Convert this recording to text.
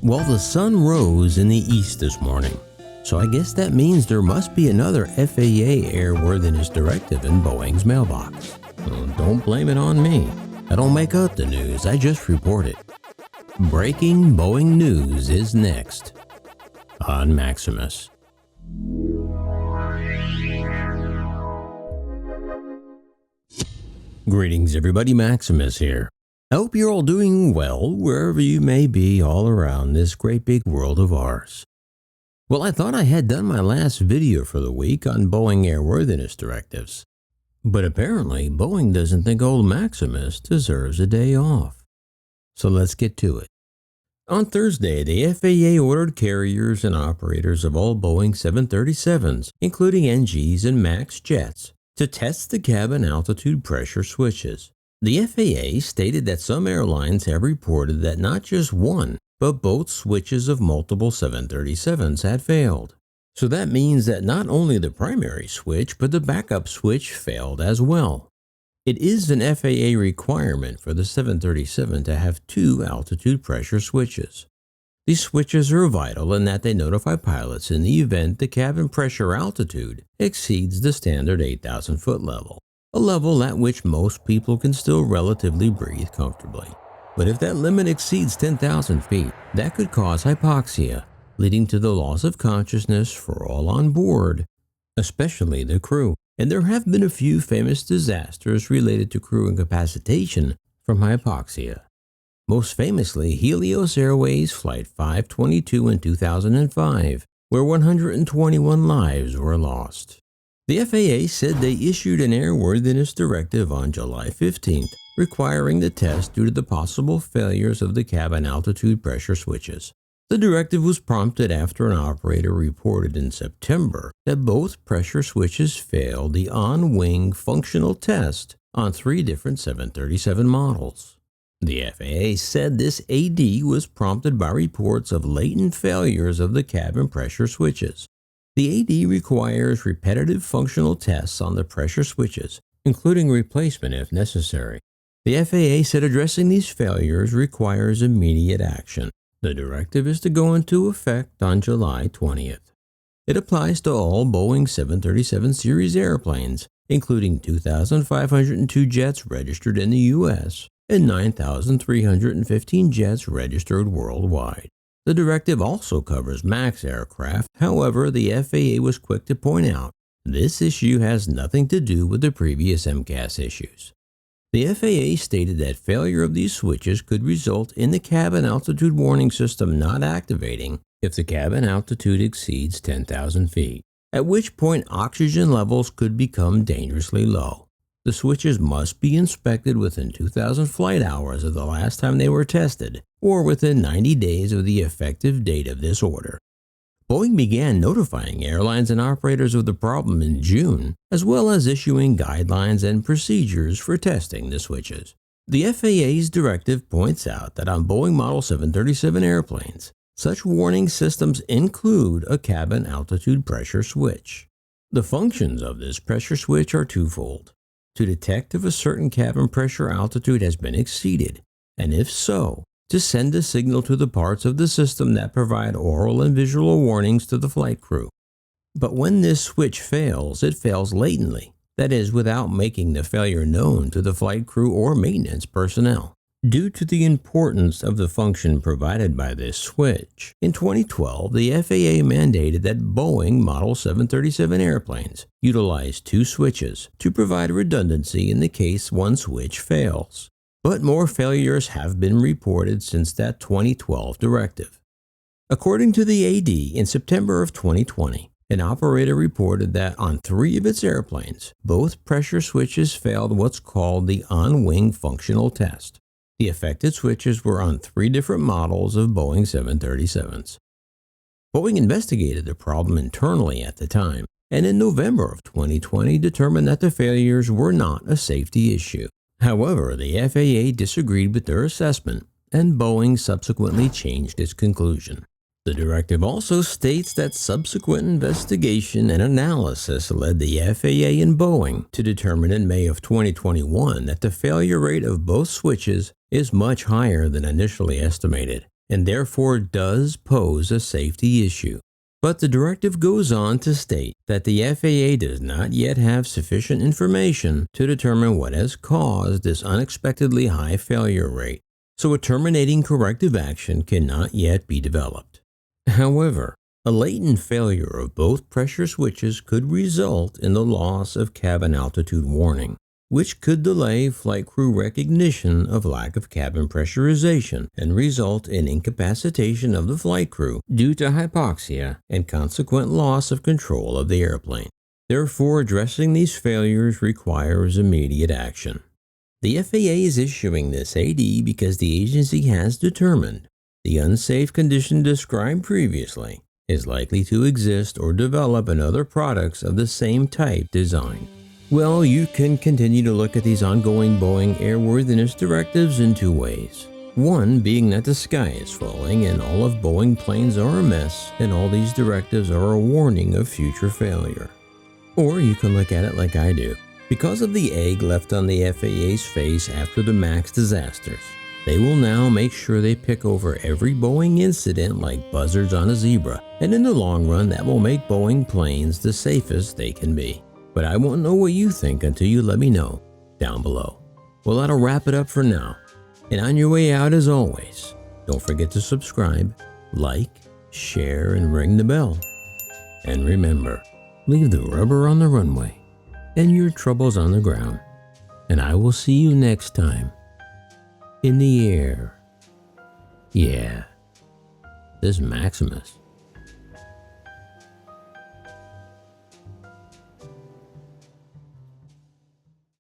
Well, the sun rose in the east this morning, so I guess that means there must be another FAA Airworthiness Directive in Boeing's mailbox. Well, don't blame it on me. I don't make up the news, I just report it. Breaking Boeing news is next on Maximus. Greetings everybody, Maximus here. I hope you're all doing well wherever you may be all around this great big world of ours. Well, I thought I had done my last video for the week on Boeing airworthiness directives, but apparently Boeing doesn't think old Maximus deserves a day off. So let's get to it. On Thursday, the FAA ordered carriers and operators of all Boeing 737s, including NGs and MAX jets, to test the cabin altitude pressure switches. The FAA stated that some airlines have reported that not just one, but both switches of multiple 737s had failed. So that means that not only the primary switch, but the backup switch failed as well. It is an FAA requirement for the 737 to have two altitude pressure switches. These switches are vital in that they notify pilots in the event the cabin pressure altitude exceeds the standard 8,000 foot level, a level at which most people can still relatively breathe comfortably. But if that limit exceeds 10,000 feet, that could cause hypoxia, leading to the loss of consciousness for all on board, especially the crew. And there have been a few famous disasters related to crew incapacitation from hypoxia. Most famously, Helios Airways Flight 522 in 2005, where 121 lives were lost. The FAA said they issued an airworthiness directive on July 15th, requiring the test due to the possible failures of the cabin altitude pressure switches. The directive was prompted after an operator reported in September that both pressure switches failed the on-wing functional test on 3 different 737 models. The FAA said this AD was prompted by reports of latent failures of the cabin pressure switches. The AD requires repetitive functional tests on the pressure switches, including replacement if necessary. The FAA said addressing these failures requires immediate action. The directive is to go into effect on July 20th. It applies to all Boeing 737 series airplanes, including 2,502 jets registered in the U.S. and 9,315 jets registered worldwide. The directive also covers MAX aircraft. However, the FAA was quick to point out this issue has nothing to do with the previous MCAS issues. The FAA stated that failure of these switches could result in the cabin altitude warning system not activating if the cabin altitude exceeds 10,000 feet, at which point oxygen levels could become dangerously low. The switches must be inspected within 2,000 flight hours of the last time they were tested, or within 90 days of the effective date of this order. Boeing began notifying airlines and operators of the problem in June, as well as issuing guidelines and procedures for testing the switches. The FAA's directive points out that on Boeing Model 737 airplanes, such warning systems include a cabin altitude pressure switch. The functions of this pressure switch are twofold: to detect if a certain cabin pressure altitude has been exceeded, and if so, to send a signal to the parts of the system that provide oral and visual warnings to the flight crew. But when this switch fails, it fails latently, that is, without making the failure known to the flight crew or maintenance personnel. Due to the importance of the function provided by this switch, in 2012, the FAA mandated that Boeing Model 737 airplanes utilize 2 switches to provide redundancy in the case one switch fails. But more failures have been reported since that 2012 directive. According to the AD, in September of 2020, an operator reported that on 3 of its airplanes, both pressure switches failed what's called the on-wing functional test. The affected switches were on 3 different models of Boeing 737s. Boeing investigated the problem internally at the time, and in November of 2020 determined that the failures were not a safety issue. However, the FAA disagreed with their assessment, and Boeing subsequently changed its conclusion. The directive also states that subsequent investigation and analysis led the FAA and Boeing to determine in May of 2021 that the failure rate of both switches is much higher than initially estimated, and therefore does pose a safety issue. But the directive goes on to state that the FAA does not yet have sufficient information to determine what has caused this unexpectedly high failure rate, so a terminating corrective action cannot yet be developed. However, a latent failure of both pressure switches could result in the loss of cabin altitude warning, which could delay flight crew recognition of lack of cabin pressurization and result in incapacitation of the flight crew due to hypoxia and consequent loss of control of the airplane. Therefore, addressing these failures requires immediate action. The FAA is issuing this AD because the agency has determined the unsafe condition described previously is likely to exist or develop in other products of the same type design. Well, you can continue to look at these ongoing Boeing airworthiness directives in two ways. One being that the sky is falling and all of Boeing planes are a mess and all these directives are a warning of future failure. Or you can look at it like I do. Because of the egg left on the FAA's face after the MAX disasters, they will now make sure they pick over every Boeing incident like buzzards on a zebra, and in the long run that will make Boeing planes the safest they can be. But I won't know what you think until you let me know down below. Well, that'll wrap it up for now. And on your way out, as always, don't forget to subscribe, like, share, and ring the bell. And remember, leave the rubber on the runway and your troubles on the ground. And I will see you next time in the air. Yeah, this Maximus.